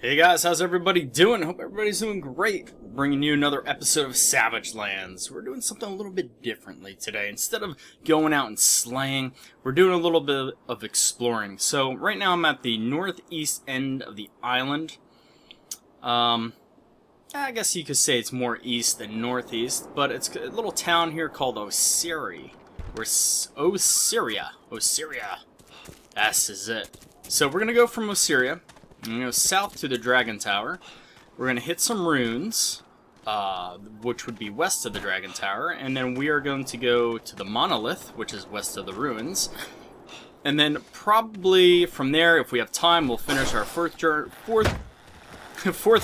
Hey guys, how's everybody doing? Hope everybody's doing great. Bringing you another episode of Savage Lands. We're doing something a little bit differently today. Instead of going out and slaying, we're doing a little bit of exploring. So right now I'm at the northeast end of the island. I guess you could say it's more east than northeast, but it's a little town here called Oscira. Oscira. This is it. So we're gonna go from Oscira. I'm going to go south to the Dragon Tower. We're going to hit some runes, which would be west of the Dragon Tower. And then we are going to go to the monolith, which is west of the ruins. And then probably from there, if we have time, we'll finish our fourth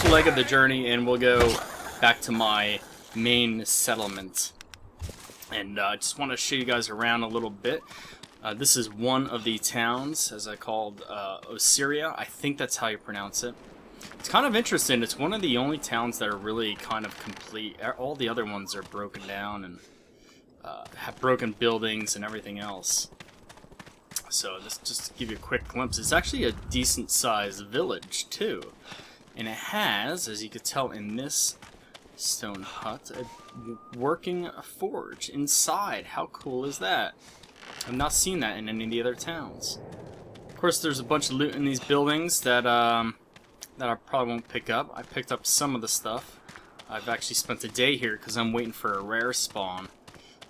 leg of the journey. And we'll go back to my main settlement. And I just want to show you guys around a little bit. This is one of the towns, as I called Oscira. I think that's how you pronounce it. It's kind of interesting. It's one of the only towns that are really kind of complete. All the other ones are broken down and have broken buildings and everything else. So this just to give you a quick glimpse. It's actually a decent-sized village too, and it has, as you could tell in this stone hut, a working forge inside. How cool is that? I've not seen that in any of the other towns. Of course, there's a bunch of loot in these buildings that I probably won't pick up. I picked up some of the stuff. I've actually spent a day here because I'm waiting for a rare spawn.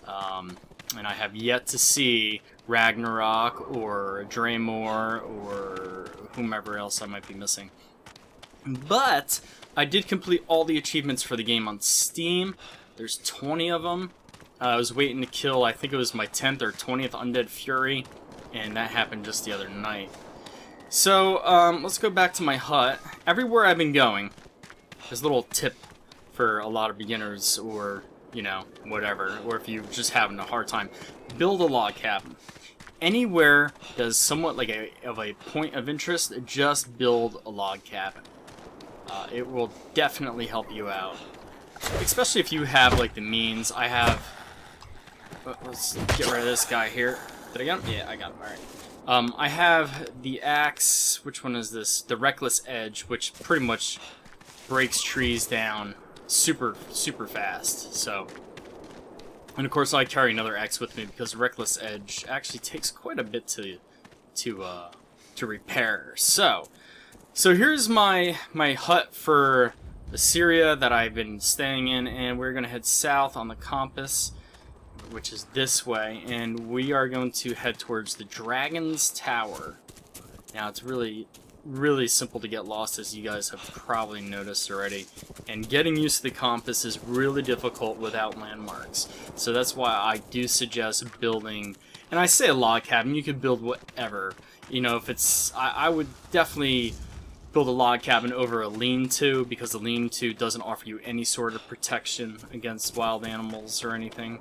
And I have yet to see Ragnarok or Draemar or whomever else I might be missing. But I did complete all the achievements for the game on Steam. There's 20 of them. I was waiting to kill, I think it was my 10th or 20th Undead Fury, and that happened just the other night. So, let's go back to my hut. Everywhere I've been going, there's a little tip for a lot of beginners, or, you know, whatever, or if you're just having a hard time. Build a log cabin. Anywhere that's somewhat like a point of interest, just build a log cabin. It will definitely help you out. Especially if you have, like, the means. I have... Let's get rid of this guy here. Did I get him? Yeah, I got him. Alright. I have the axe. Which one is this? The Reckless Edge, which pretty much breaks trees down super fast. So, and of course I carry another axe with me because the Reckless Edge actually takes quite a bit to repair. So here's my hut for Oscira that I've been staying in, and we're gonna head south on the compass, which is this way, and we are going to head towards the Dragon's Tower. Now, it's really simple to get lost, as you guys have probably noticed already, and getting used to the compass is really difficult without landmarks. So that's why I do suggest building, and I say a log cabin, you can build whatever. You know, if it's, I would definitely build a log cabin over a lean-to, because the lean-to doesn't offer you any sort of protection against wild animals or anything.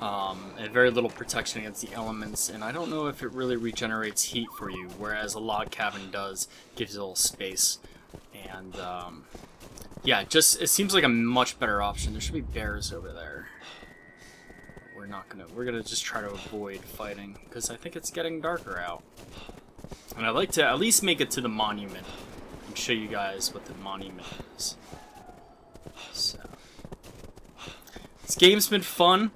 And very little protection against the elements, and I don't know if it really regenerates heat for you, whereas a log cabin does, gives you a little space. And yeah, it seems like a much better option. There should be bears over there. We're gonna just try to avoid fighting, because I think it's getting darker out. And I'd like to at least make it to the monument and show you guys what the monument is. So, this game's been fun.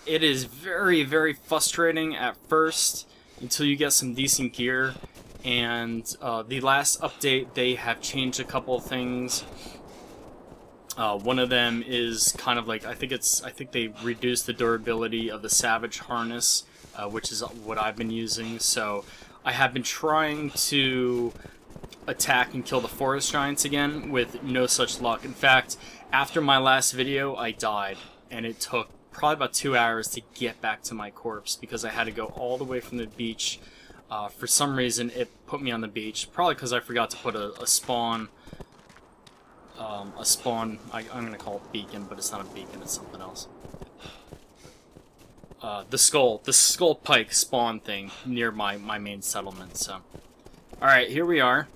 It is very frustrating at first until you get some decent gear, and the last update they have changed a couple of things. One of them is kind of like, I think they reduced the durability of the Savage harness, which is what I've been using. So I have been trying to attack and kill the forest giants again with no such luck. In fact, after my last video I died, and it took probably about 2 hours to get back to my corpse because I had to go all the way from the beach. For some reason it put me on the beach, probably because I forgot to put a spawn, I'm gonna call it beacon, but it's not a beacon, it's something else. The skull pike spawn thing near my main settlement. So, alright, here we are.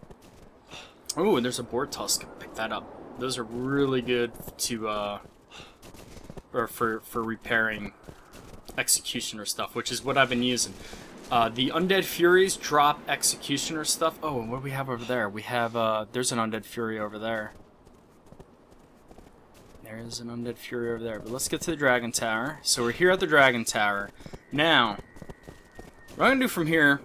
Oh, and there's a boar tusk. Pick that up. Those are really good to or for repairing executioner stuff, which is what I've been using. The Undead Furies drop Executioner stuff. Oh, and what do we have over there? We have, there's an Undead Fury over there. There is an Undead Fury over there. But let's get to the Dragon Tower. So we're here at the Dragon Tower. Now, what I'm going to do from here,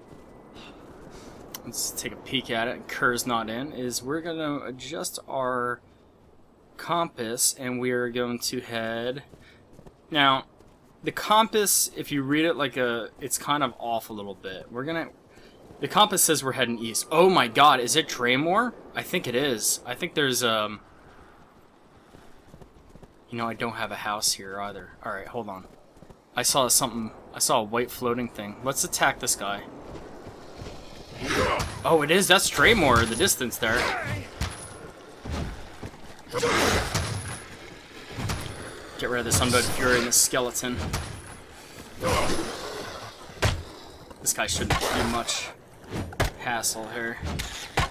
let's take a peek at it. Kerr's not in. Is we're going to adjust our compass, and we are going to head... Now, the compass, if you read it like it's kind of off a little bit. The compass says we're heading east. Oh my god, is it Draemar? I think it is. I think there's, you know, I don't have a house here either. Alright, hold on. I saw a white floating thing. Let's attack this guy. Oh, it is. That's Draemar in the distance there. Get rid of this Undead Fury and this skeleton. This guy shouldn't be much hassle here. I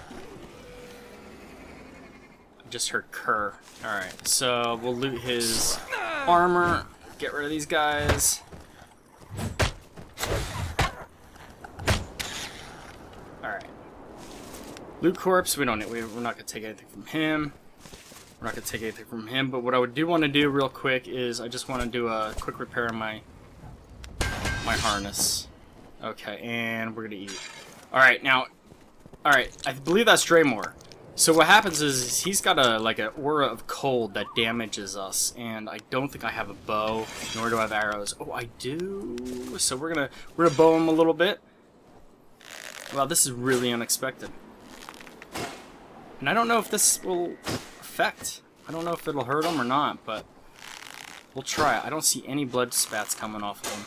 just heard Kerr. Alright, so we'll loot his armor. Get rid of these guys. Alright. Loot corpse, we don't need, we're not going to take anything from him. We're not going to take anything from him, but what I do want to do real quick is I just want to do a quick repair on my harness. Okay, and we're going to eat. Alright, now, alright, I believe that's Draemar. So what happens is he's got like an aura of cold that damages us, and I don't think I have a bow, nor do I have arrows. Oh, I do. So we're gonna bow him a little bit. Wow, this is really unexpected. And I don't know if this will affect. I don't know if it'll hurt him or not, but we'll try it. I don't see any blood spats coming off of him.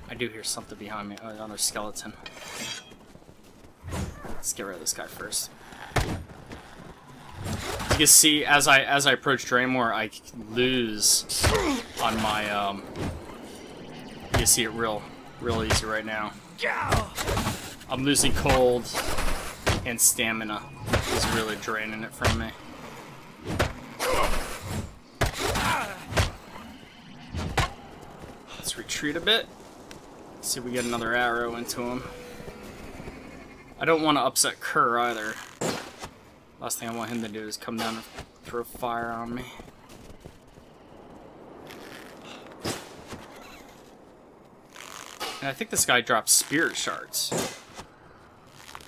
I do hear something behind me. Oh, another skeleton. Let's get rid of this guy first. You can see as I approach Draemar, I lose on my you can see it real easy right now. I'm losing cold and stamina is really draining it from me. Let's retreat a bit. See if we get another arrow into him. I don't want to upset Kerr either. Last thing I want him to do is come down and throw fire on me. And I think this guy drops spirit shards.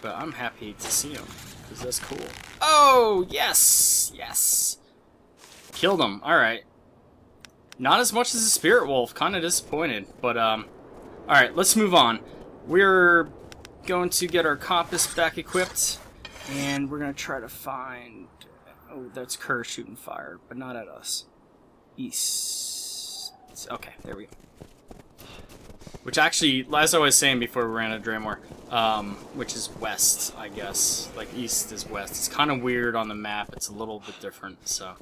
But I'm happy to see him, because that's cool. Oh, yes! Yes! Killed him. Alright. Not as much as a spirit wolf. Kind of disappointed. But, alright, let's move on. We're going to get our compass back equipped. And we're going to try to find... Oh, that's Kerr shooting fire, but not at us. East. Okay, there we go. Which actually, as I was saying before we ran to Draemar, which is west, I guess. Like, east is west. It's kind of weird on the map. It's a little bit different, so...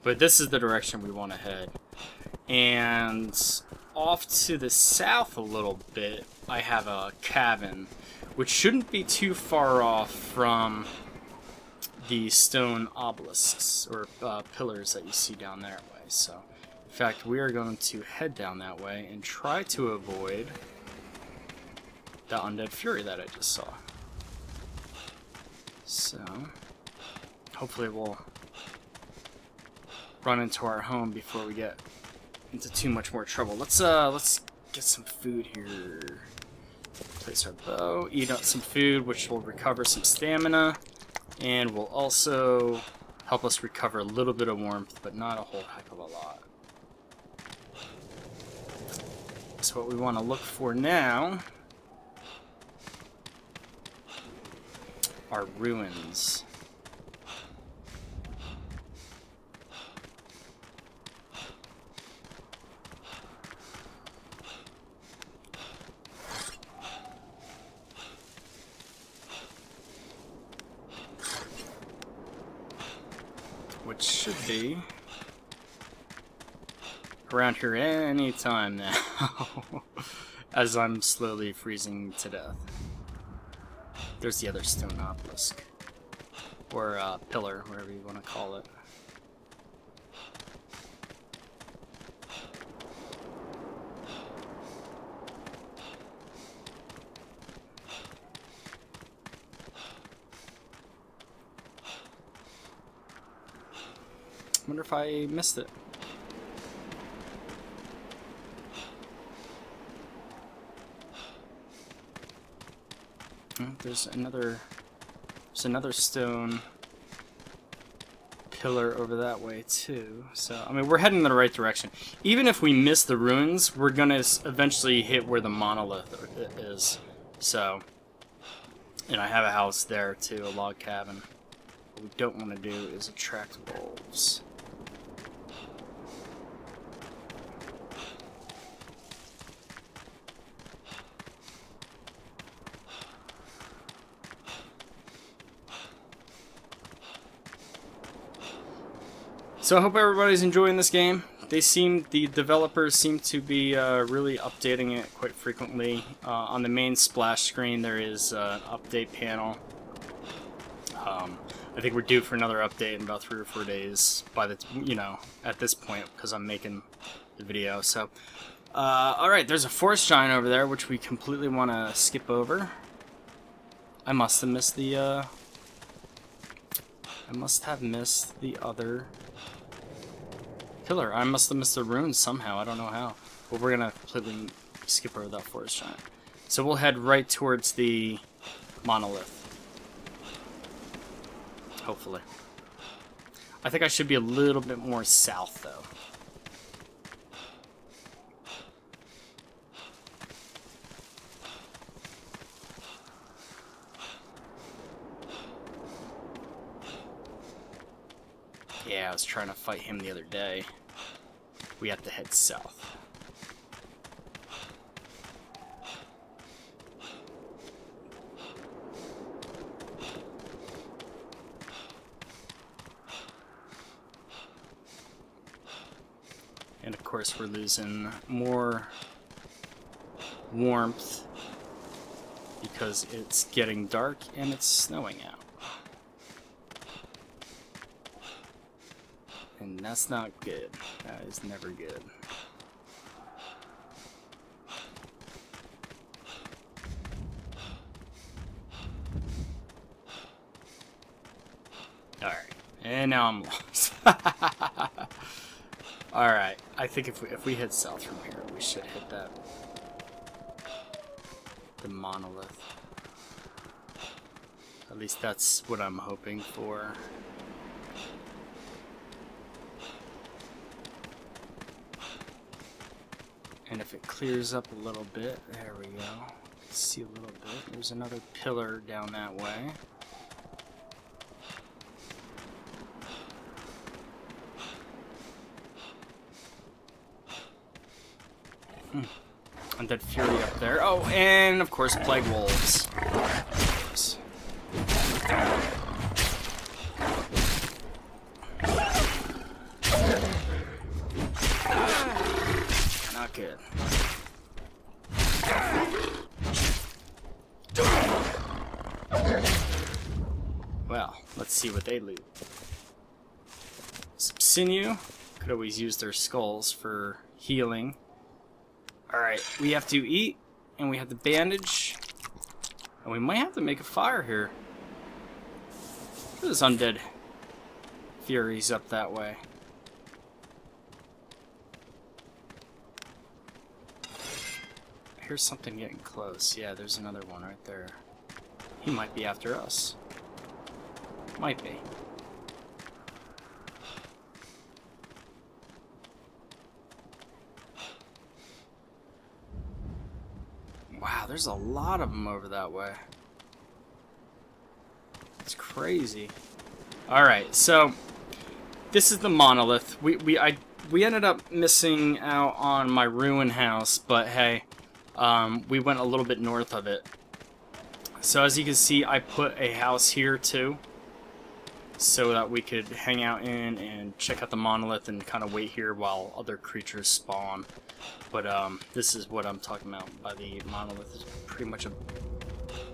But this is the direction we want to head. And off to the south a little bit, I have a cabin, which shouldn't be too far off from the stone obelisks, or pillars that you see down that way. So, in fact, we are going to head down that way and try to avoid the Undead Fury that I just saw. So, hopefully we'll run into our home before we get into too much more trouble. Let's get some food here. Place our bow, eat up some food, which will recover some stamina, and will also help us recover a little bit of warmth, but not a whole heck of a lot. So what we want to look for now are ruins. Which should be around here any time now, as I'm slowly freezing to death. There's the other stone obelisk. or pillar, whatever you want to call it. I wonder if I missed it. There's another stone pillar over that way too. So I mean, we're heading in the right direction. Even if we miss the ruins, we're gonna eventually hit where the monolith is. So, and I have a house there too, a log cabin. What we don't want to do is attract wolves. So I hope everybody's enjoying this game. The developers seem to be really updating it quite frequently. On the main splash screen there is an update panel. I think we're due for another update in about 3 or 4 days by the, at this point, because I'm making the video. So, alright, there's a forest giant over there, which we completely want to skip over. I must have missed the other pillar. I must have missed the runes somehow. I don't know how. But we're gonna completely skip over that forest giant. So we'll head right towards the monolith. Hopefully. I think I should be a little bit more south, though. Yeah, I was trying to fight him the other day. We have to head south. And of course we're losing more warmth because it's getting dark and it's snowing out. And that's not good. That is never good. Alright. And now I'm lost. Alright. I think if we head south from here, we should hit the monolith. At least that's what I'm hoping for. And if it clears up a little bit, there we go. Let's see a little bit. There's another pillar down that way. Undead Fury up there. Oh, and of course, Plague Wolves. Not good. Well, let's see what they loot. Some sinew. Could always use their skulls for healing. Alright, we have to eat, and we have to bandage, and we might have to make a fire here. Look at this undead furies up that way. Here's something getting close. Yeah, there's another one right there. He might be after us. Might be. Wow, there's a lot of them over that way. It's crazy. Alright, so this is the monolith. We ended up missing out on my ruin house, but hey, we went a little bit north of it. So as you can see, I put a house here too, so that we could hang out in and check out the monolith and kind of wait here while other creatures spawn. But this is what I'm talking about by the monolith. It's pretty much a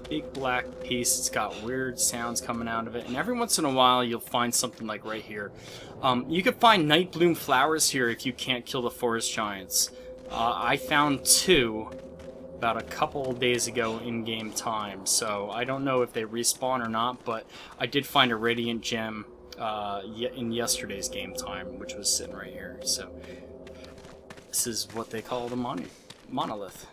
big black piece. It's got weird sounds coming out of it, and every once in a while you'll find something like right here. You can find night bloom flowers here if you can't kill the forest giants. I found 2 about a couple days ago in game time, so I don't know if they respawn or not, but I did find a radiant gem in yesterday's game time, which was sitting right here. So this is what they call the monolith.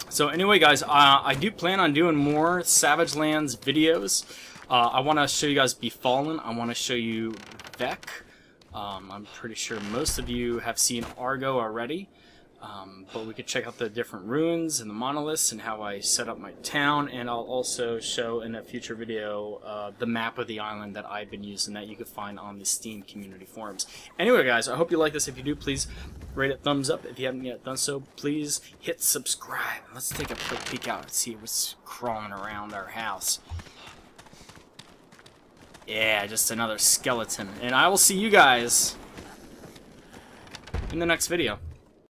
So anyway, guys, I do plan on doing more Savage Lands videos. I want to show you guys Befallen. I want to show you Vec. I'm pretty sure most of you have seen Argo already. But we could check out the different ruins and the monoliths and how I set up my town, and I'll also show in a future video the map of the island that I've been using that you can find on the Steam community forums. Anyway, guys, I hope you like this. If you do, please rate it thumbs up. If you haven't yet done so, please hit subscribe. Let's take a quick peek out and see what's crawling around our house. Yeah, just another skeleton. And I will see you guys in the next video.